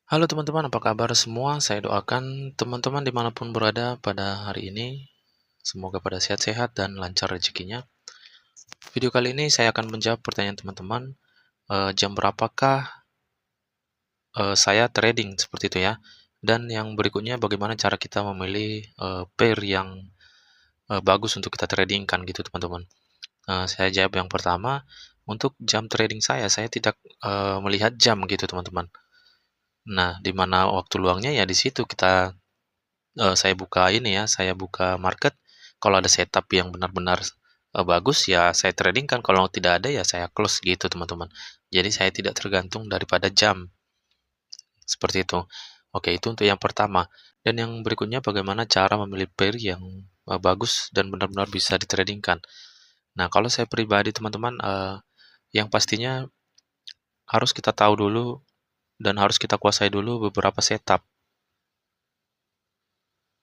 Halo teman-teman, apa kabar semua? Saya doakan teman-teman dimanapun berada pada hari ini, semoga pada sehat-sehat dan lancar rezekinya. Video kali ini saya akan menjawab pertanyaan teman-teman, jam berapakah saya trading, seperti itu ya. Dan yang berikutnya bagaimana cara kita memilih pair yang bagus untuk kita tradingkan gitu teman-teman. Saya jawab yang pertama, untuk jam trading saya tidak melihat jam gitu teman-teman. Nah, di mana waktu luangnya ya di situ saya buka ini ya, saya buka market, kalau ada setup yang benar-benar, bagus ya saya trading kan, kalau tidak ada ya saya close gitu teman-teman. Jadi saya tidak tergantung daripada jam, seperti itu. Oke, itu untuk yang pertama. Dan yang berikutnya bagaimana cara memilih pair yang, bagus dan benar-benar bisa ditradingkan. Nah, kalau saya pribadi teman-teman, yang pastinya harus kita tahu dulu dan harus kita kuasai dulu beberapa setup.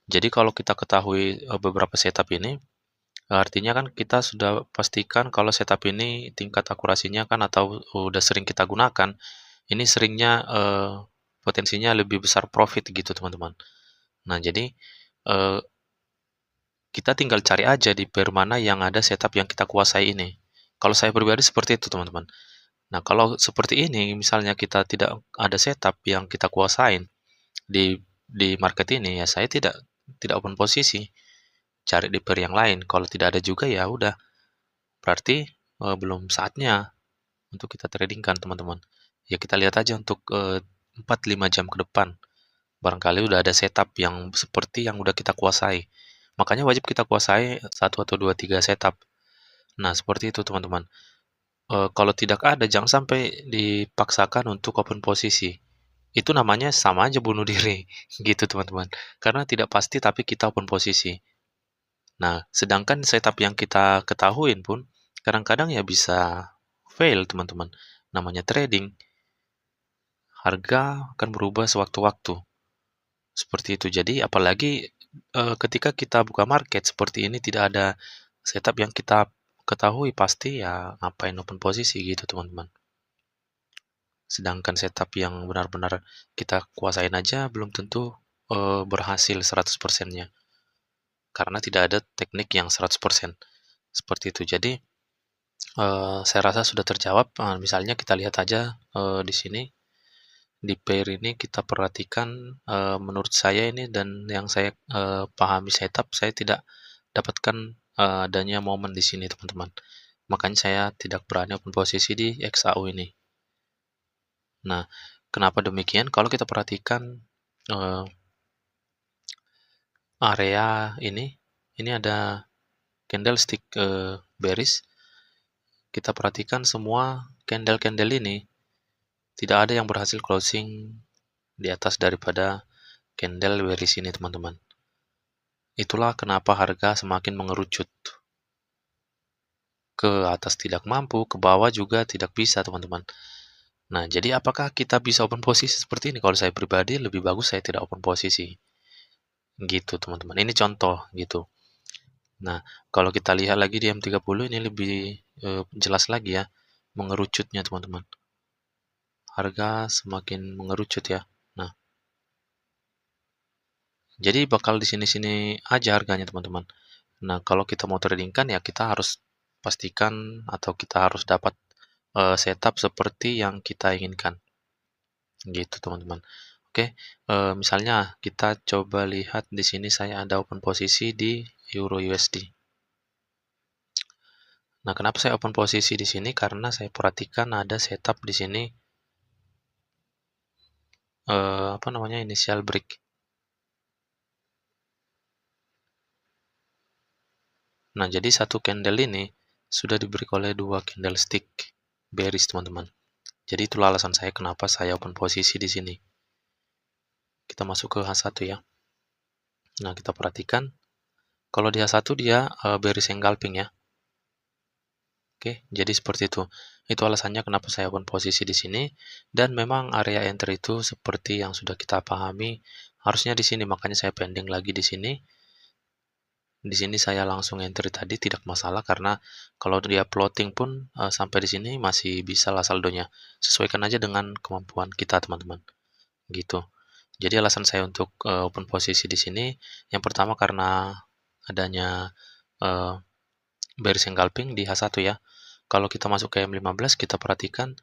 Jadi kalau kita ketahui, beberapa setup ini, artinya kan kita sudah pastikan kalau setup ini tingkat akurasinya kan atau udah sering kita gunakan, ini seringnya, potensinya lebih besar profit gitu teman-teman. Nah jadi, eee, kita tinggal cari aja di pair mana yang ada setup yang kita kuasai ini. Kalau saya pribadi seperti itu teman-teman. Nah kalau seperti ini misalnya kita tidak ada setup yang kita kuasain di market ini, ya saya tidak open posisi, cari di pair yang lain. Kalau tidak ada juga ya udah, berarti, belum saatnya untuk kita trading kan teman-teman. Ya kita lihat aja untuk 4-5 jam ke depan. Barangkali udah ada setup yang seperti yang udah kita kuasai. Makanya wajib kita kuasai satu atau 2 3 setup. Nah, seperti itu teman-teman. Kalau tidak ada jangan sampai dipaksakan untuk open posisi. Itu namanya sama aja bunuh diri gitu teman-teman. Karena tidak pasti tapi kita open posisi. Nah, sedangkan setup yang kita ketahuin pun kadang-kadang ya bisa fail teman-teman. Namanya trading, harga akan berubah sewaktu-waktu. Seperti itu. Jadi apalagi ketika kita buka market seperti ini tidak ada setup yang kita ketahui pasti ya ngapain open posisi gitu teman-teman. Sedangkan setup yang benar-benar kita kuasain aja belum tentu berhasil 100%-nya. Karena tidak ada teknik yang 100%. Seperti itu. Jadi saya rasa sudah terjawab. Misalnya kita lihat aja di sini di pair ini kita perhatikan, menurut saya ini dan yang saya pahami setup, saya tidak dapatkan adanya momen di sini teman-teman. Makanya saya tidak berani open posisi di XAU ini. Nah, kenapa demikian? Kalau kita perhatikan eh, area ini ada candlestick bearish. Kita perhatikan semua candle-candle ini tidak ada yang berhasil closing di atas daripada candle bearish ini teman-teman. Itulah kenapa harga semakin mengerucut ke atas tidak mampu, ke bawah juga tidak bisa teman-teman. Nah, jadi apakah kita bisa open posisi seperti ini? Kalau saya pribadi lebih bagus saya tidak open posisi. Gitu teman-teman. Ini contoh gitu. Nah, kalau kita lihat lagi di M30 ini lebih jelas lagi ya mengerucutnya teman-teman. Harga semakin mengerucut ya. Nah, jadi bakal di sini-sini aja harganya teman-teman. Nah, kalau kita mau trading kan ya kita harus pastikan atau kita harus dapat setup seperti yang kita inginkan. Gitu, teman-teman. Oke, misalnya kita coba lihat di sini saya ada open posisi di Euro USD. Nah, kenapa saya open posisi di sini? Karena saya perhatikan ada setup di sini apa namanya initial break. Nah, jadi satu candle ini sudah diberi oleh dua candlestick bearish, teman-teman. Jadi itulah alasan saya kenapa saya open posisi di sini. Kita masuk ke H1 ya. Nah, kita perhatikan kalau di H1 dia bearish engulfing ya. Oke, jadi seperti itu. Itu alasannya kenapa saya open posisi di sini. Dan memang area entry itu seperti yang sudah kita pahami, harusnya di sini. Makanya saya pending lagi di sini. Di sini saya langsung entry tadi tidak masalah karena kalau dia plotting pun sampai di sini masih bisa lah saldonya. Sesuaikan aja dengan kemampuan kita, teman-teman. gitu. Jadi alasan saya untuk, open posisi di sini, yang pertama karena adanya, eee, bearish engulfing di H1 ya. Kalau kita masuk ke M15 kita perhatikan,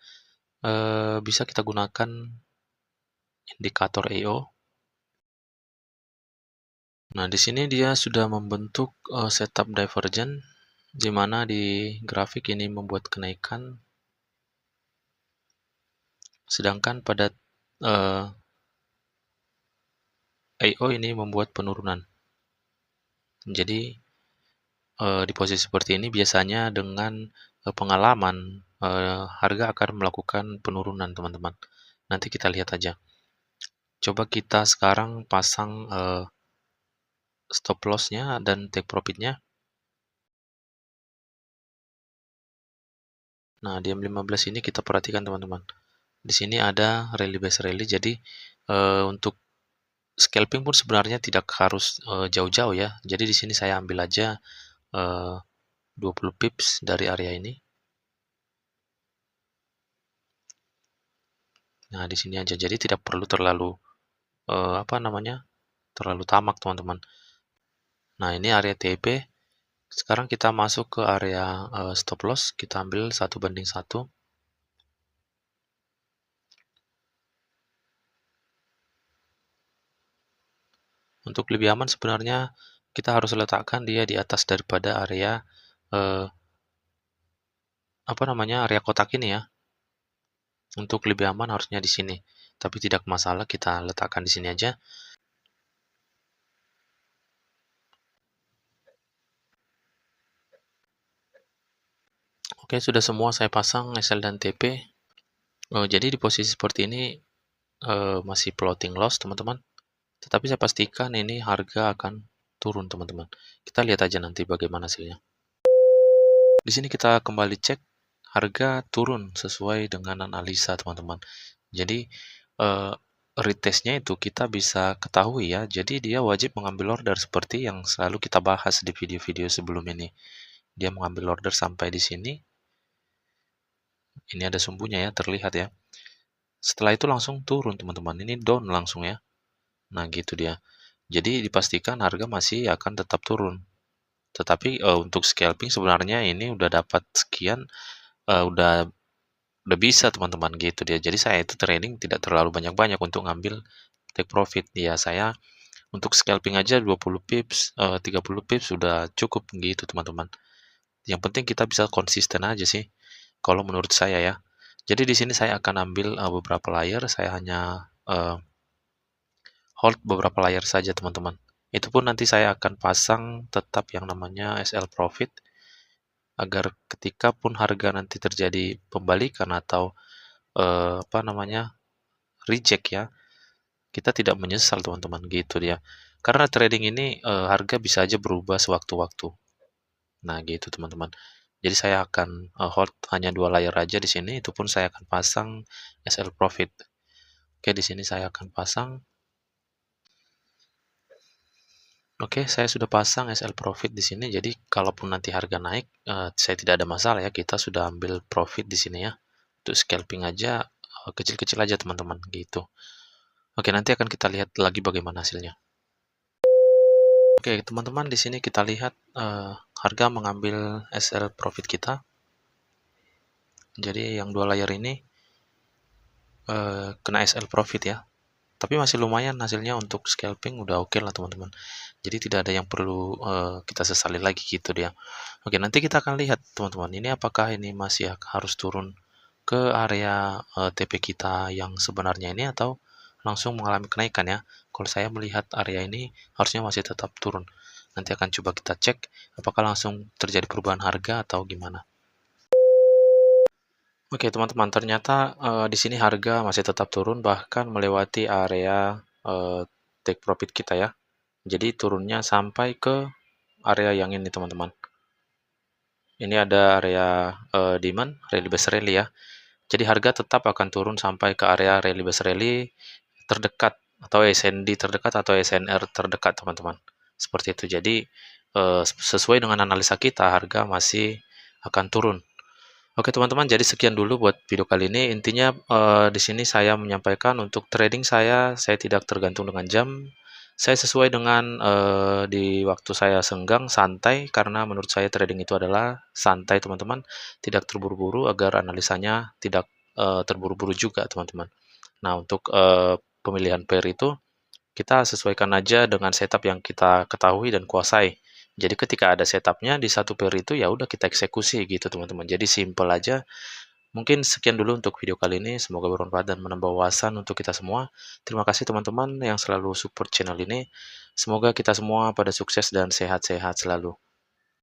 bisa kita gunakan indikator EO. Nah, di sini dia sudah membentuk, setup divergent, di mana di grafik ini membuat kenaikan, sedangkan pada, EO ini membuat penurunan. Jadi, di posisi seperti ini biasanya dengan, pengalaman, harga akan melakukan penurunan, teman-teman. Nanti kita lihat aja. Coba kita sekarang pasang, stop loss-nya dan take profit-nya. Nah, di M15 ini kita perhatikan, teman-teman. Di sini ada rally based rally, jadi, untuk scalping pun sebenarnya tidak harus, jauh-jauh ya. Jadi di sini saya ambil aja, 20 pips dari area ini. Nah, di sini aja. Jadi tidak perlu terlalu, apa namanya, terlalu tamak, teman-teman. Nah, ini area TP. Sekarang kita masuk ke area, stop loss, kita ambil 1:1. Untuk lebih aman sebenarnya kita harus letakkan dia di atas daripada area, apa namanya, area kotak ini ya. Untuk lebih aman harusnya di sini, tapi tidak masalah kita letakkan di sini aja. Oke, sudah semua saya pasang SL dan TP. Jadi di posisi seperti ini, masih floating loss, teman-teman. Tetapi saya pastikan ini harga akan turun, teman-teman. Kita lihat aja nanti bagaimana hasilnya. Di sini kita kembali cek, harga turun sesuai dengan analisa, teman-teman. Jadi, retestnya itu kita bisa ketahui ya, jadi dia wajib mengambil order seperti yang selalu kita bahas di video-video sebelum ini. Dia mengambil order sampai di sini. Ini ada sumbunya ya, terlihat ya. Setelah itu langsung turun, teman-teman. Ini down langsung ya. Nah, gitu dia. Jadi dipastikan harga masih akan tetap turun. Tetapi, untuk scalping sebenarnya ini udah dapat sekian, udah bisa, teman-teman, gitu dia. Jadi saya itu trading tidak terlalu banyak-banyak untuk ngambil take profit. Ya, saya untuk scalping aja 20 pips, 30 pips sudah cukup gitu, teman-teman. Yang penting kita bisa konsisten aja sih, kalau menurut saya ya. Jadi di sini saya akan ambil, beberapa layer, saya hanya, hold beberapa layer saja, teman-teman. Itu pun nanti saya akan pasang tetap yang namanya SL Profit, agar ketika pun harga nanti terjadi pembalikan atau, apa namanya, reject ya, kita tidak menyesal, teman-teman, gitu dia. Karena trading ini, harga bisa aja berubah sewaktu-waktu. Nah, gitu, teman-teman. Jadi saya akan, hold hanya 2 layer aja di sini, itu pun saya akan pasang SL Profit. Oke, di sini saya akan pasang. Oke, saya sudah pasang SL Profit di sini, jadi kalaupun nanti harga naik, saya tidak ada masalah ya, kita sudah ambil profit di sini ya. Untuk scalping aja, kecil-kecil aja, teman-teman, gitu. Oke, nanti akan kita lihat lagi bagaimana hasilnya. Oke, teman-teman, di sini kita lihat, harga mengambil SL Profit kita. Jadi yang 2 layer ini, kena SL Profit ya. Tapi masih lumayan hasilnya, untuk scalping udah oke lah, teman-teman. Jadi tidak ada yang perlu, kita sesali lagi gitu dia. Oke, nanti kita akan lihat, teman-teman, ini apakah ini masih harus turun ke area, TP kita yang sebenarnya ini, atau langsung mengalami kenaikan ya. Kalau saya melihat area ini harusnya masih tetap turun. Nanti akan coba kita cek apakah langsung terjadi perubahan harga atau gimana. Oke, teman-teman, ternyata, di sini harga masih tetap turun, bahkan melewati area, take profit kita ya. Jadi turunnya sampai ke area yang ini, teman-teman. Ini ada area, demand, rally based rally ya. Jadi harga tetap akan turun sampai ke area rally based rally terdekat, atau SND terdekat, atau SNR terdekat, teman-teman. Seperti itu. Jadi, sesuai dengan analisa kita, harga masih akan turun. Oke teman-teman, jadi sekian dulu buat video kali ini. Intinya, di sini saya menyampaikan untuk trading saya tidak tergantung dengan jam. Saya sesuai dengan, di waktu saya senggang, santai, karena menurut saya trading itu adalah santai teman-teman, tidak terburu-buru agar analisanya tidak, terburu-buru juga teman-teman. Nah untuk, pemilihan pair itu kita sesuaikan aja dengan setup yang kita ketahui dan kuasai. Jadi ketika ada setupnya di satu pair itu, ya udah kita eksekusi gitu teman-teman. Jadi simple aja. Mungkin sekian dulu untuk video kali ini, semoga bermanfaat dan menambah wawasan untuk kita semua. Terima kasih teman-teman yang selalu support channel ini. Semoga kita semua pada sukses dan sehat-sehat selalu.